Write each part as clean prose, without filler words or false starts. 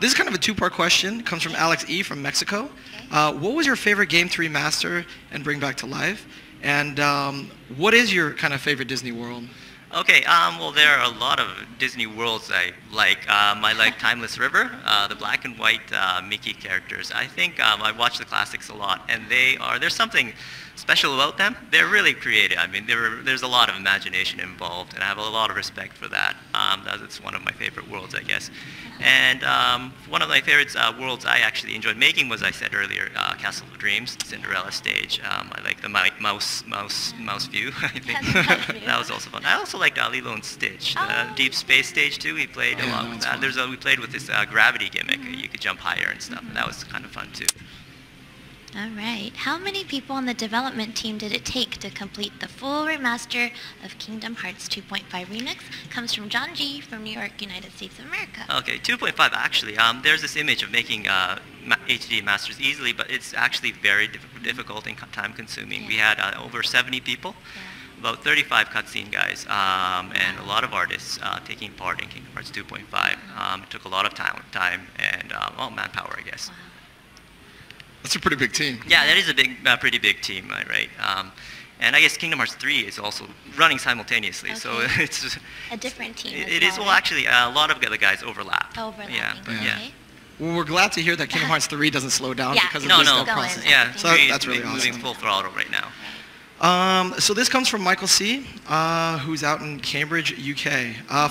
This is kind of a two-part question. It comes from Alex E. from Mexico. What was your favorite game to remaster and bring back to life? And what is your kind of favorite Disney world? Okay, well, there are a lot of Disney worlds I like. I like Timeless River, the black and white Mickey characters. I think I watch the classics a lot, and there's something special about them. They're really creative. I mean, there's a lot of imagination involved, and I have a lot of respect for that. That's one of my favorite worlds, I guess. And one of my favorite worlds I actually enjoyed making was, I said earlier, Castle of Dreams, Cinderella stage. I like the mouse view, I think. That was also fun. I also liked Lilo and Stitch, the Deep Space stage too. We played a lot with that. We played with this gravity gimmick. You could jump higher and stuff, and that was kind of fun too. All right. How many people on the development team did it take to complete the full remaster of Kingdom Hearts 2.5 Remix? Comes from John G. from New York, United States of America. Okay, 2.5 actually. There's this image of making HD masters easily, but it's actually very difficult and time-consuming. Yeah. We had over 70 people. Yeah. About 35 cutscene guys, and a lot of artists taking part in Kingdom Hearts 2.5. It took a lot of time and manpower, I guess. Wow. That's a pretty big team. Yeah, that is a pretty big team, right? And I guess Kingdom Hearts 3 is also running simultaneously, okay. So it's just a different team. It is well, actually, a lot of the guys overlap. Overlapping. Yeah, but okay. Yeah. Well, we're glad to hear that Kingdom Hearts 3 doesn't slow down because of this process. Yeah, so that's really awesome. Moving full throttle right now. So this comes from Michael C., who's out in Cambridge, UK.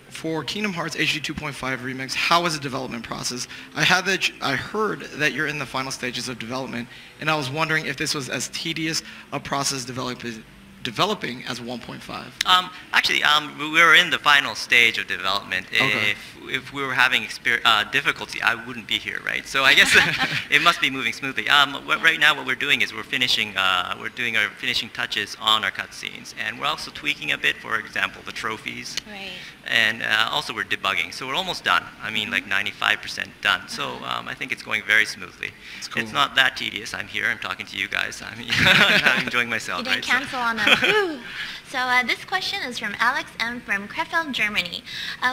For Kingdom Hearts HD 2.5 Remix, how was the development process? I heard that you're in the final stages of development, and I was wondering if this was as tedious a process developing as 1.5. Actually, we were in the final stage of development. Okay. If we were having difficulty, I wouldn't be here, right? So I guess it must be moving smoothly. Right now, what we're doing is we're doing our finishing touches on our cutscenes, and we're also tweaking a bit. For example, the trophies. Right. And also we're debugging, so we're almost done. I mean, like 95% done. So I think it's going very smoothly. Cool. It's not that tedious. I'm here. I'm talking to you guys. I'm enjoying myself. You didn't cancel on us. So this question is from Alex M. from Krefeld, Germany.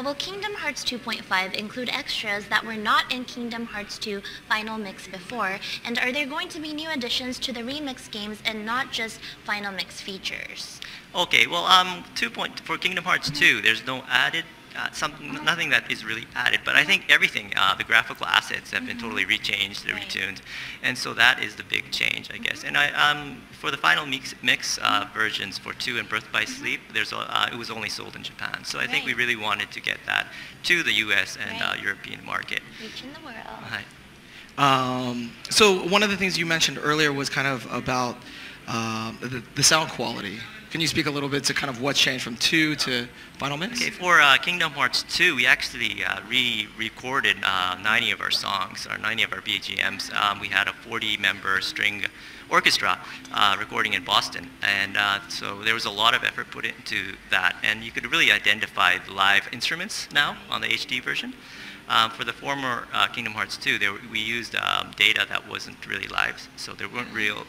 Will Kingdom Hearts 2.5 include extras that were not in Kingdom Hearts 2 Final Mix before? And are there going to be new additions to the remix games and not just Final Mix features? Okay, well, for Kingdom Hearts 2, there's no added, nothing that is really added, but I think everything, the graphical assets have been totally rechanged, they're retuned, and so that is the big change, I guess. And for the final mix versions for 2 and Birth by Sleep, it was only sold in Japan, so I think we really wanted to get that to the U.S. and European market. Reaching the world. Right. So one of the things you mentioned earlier was kind of about the sound quality. Can you speak a little bit to kind of what's changed from 2 to Final Mix? Okay, for Kingdom Hearts 2, we actually re-recorded 90 of our songs, or 90 of our BGMs. We had a 40-member string orchestra recording in Boston, and so there was a lot of effort put into that, and you could really identify the live instruments now on the HD version. For the former Kingdom Hearts 2, we used data that wasn't really live, so there weren't real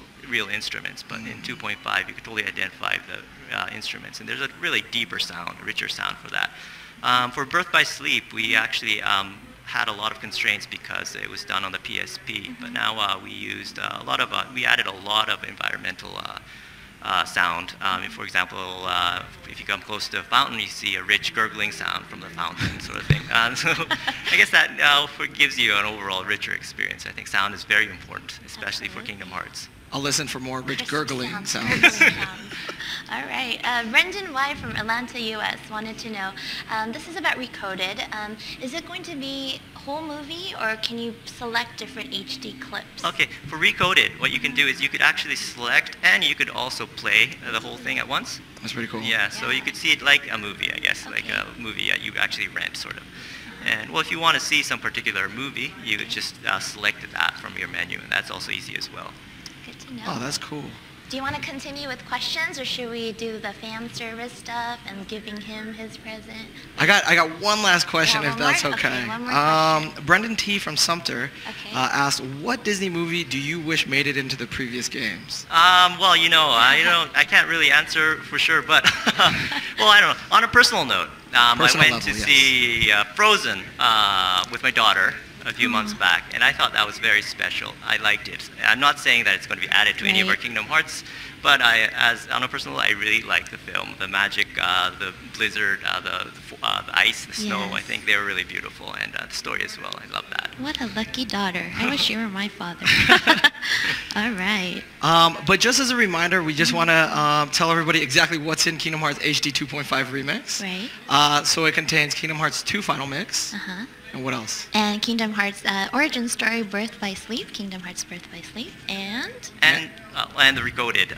instruments, but in 2.5 you could totally identify the instruments, and there's a really deeper sound, richer sound for that. For Birth by Sleep, we actually had a lot of constraints because it was done on the PSP, but now we added a lot of environmental sound. For example, if you come close to a fountain, you see a rich gurgling sound from the fountain, sort of thing. So I guess that gives you an overall richer experience. I think sound is very important, especially for Kingdom Hearts. I'll listen for more rich gurgling sounds. All right. Brendan Y. from Atlanta, U.S. wanted to know, this is about Recoded. Is it going to be whole movie, or can you select different HD clips? Okay, for Recoded, what you can do is you could actually select, and you could also play the whole thing at once. That's pretty cool. Yeah, so you could see it like a movie, I guess, like a movie that you actually rent, sort of. And, well, if you want to see some particular movie, you could just select that from your menu, and that's also easy as well. Good to know. Oh, that's cool. Do you want to continue with questions, or should we do the fan service stuff and giving him his present? I got one last question, if that's okay. Okay, one more question. Brendan T. from Sumter asked, what Disney movie do you wish made it into the previous games? Well, I can't really answer for sure, but well, I don't know. On a personal note, I Personal went to level, yes. see Frozen with my daughter a few months back, and I thought that was very special. I liked it. I'm not saying that it's going to be added to any of our Right. Kingdom Hearts, but on a personal level, I really liked the film. The magic, the blizzard, the ice, the snow. I Yes. think they were really beautiful, and the story as well. I love that. What a lucky daughter. I wish you were my father. All right. But just as a reminder, we just want to tell everybody exactly what's in Kingdom Hearts HD 2.5 Remix. Right. So it contains Kingdom Hearts 2 Final Mix. Uh-huh. And what else? And Kingdom Hearts Origin Story Birth by Sleep, Kingdom Hearts Birth by Sleep, and And the recoded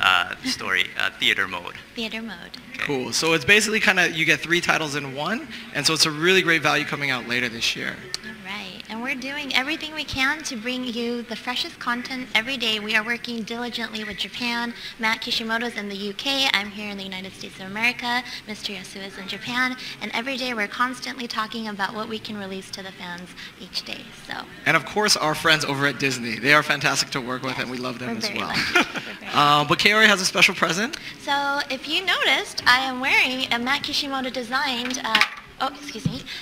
story, theater mode. theater mode. Okay. Cool. So it's basically kind of, you get 3 titles in one, and so it's a really great value coming out later this year. All right. And we're doing everything we can to bring you the freshest content every day. We are working diligently with Japan. Matt Kishimoto's in the UK. I'm here in the United States of America. Mr. Yasue is in Japan. And every day we're constantly talking about what we can release to the fans each day. So. And of course, our friends over at Disney. They are fantastic to work with, and we love them We're as very well. lucky. We're very lucky. But Kaori has a special present. So if you noticed, I am wearing a Matt Kishimoto designed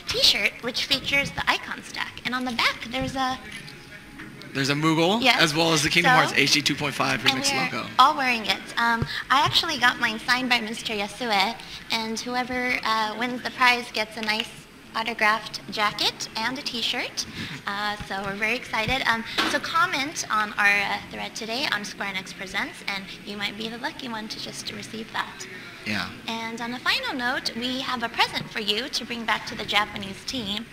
t-shirt which features the icon stack. And on the back there's a Moogle, Yes. as well as the Kingdom So- Hearts HD 2.5 and Remix we're logo. all wearing it. I actually got mine signed by Mr. Yasue, and whoever wins the prize gets a nice autographed jacket and a t-shirt. So we're very excited. So comment on our thread today on Square Enix Presents, and you might be the lucky one to just receive that. Yeah. And on a final note, we have a present for you to bring back to the Japanese team.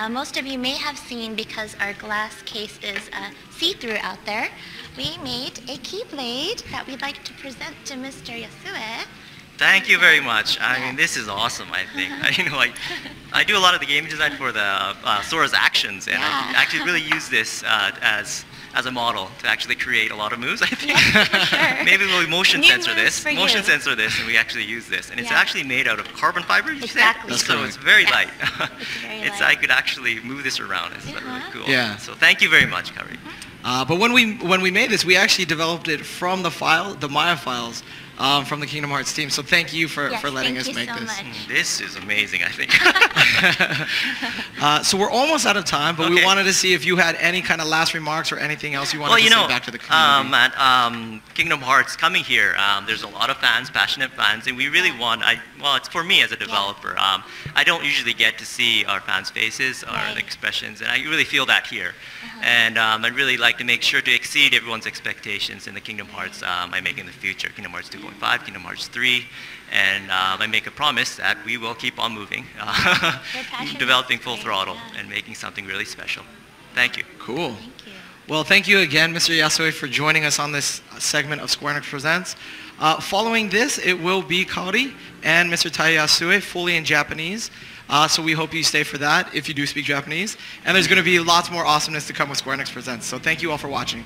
Most of you may have seen, because our glass case is see-through out there, we made a keyblade that we'd like to present to Mr. Yasue. Thank you very much. I Yeah. mean, this is awesome, I think. I do a lot of the game design for the Sora's actions, and I Yeah. actually really use this as a model to actually create a lot of moves, I think. Yes, for sure. Maybe we'll motion New sensor moves this, for motion you. sensor this, and we actually use this. And it's Yeah. actually made out of carbon fiber, you Exactly. said? That's So it's correct. very Yes, light. it's very It's light. I could actually move this around. It's really cool. Yeah. So thank you very much, Kari. But when we made this, we actually developed it from the Maya files from the Kingdom Hearts team. So thank you for Yes, letting thank us you make so this. much. This is amazing, I think. So we're almost out of time, but we Okay. wanted to see if you had any kind of last remarks or anything else you wanted Well, to you know, say back to the community. at Kingdom Hearts coming here, there's a lot of fans, passionate fans, and we really want, it's for me as a developer, I don't usually get to see our fans' faces or Right. the expressions, and I really feel that here. And I'd really like to make sure to exceed everyone's expectations in the Kingdom Hearts I make in the future, Kingdom Hearts 2.5, Kingdom Hearts 3, and I make a promise that we will keep on moving, passion developing is full great, throttle, yeah. and making something really special. Thank you. Cool. Thank you. Well, thank you again, Mr. Yasue, for joining us on this segment of Square Enix Presents. Following this, it will be Kaori and Mr. Tai Yasue, fully in Japanese. So we hope you stay for that if you do speak Japanese. And there's going to be lots more awesomeness to come with Square Enix Presents. So thank you all for watching.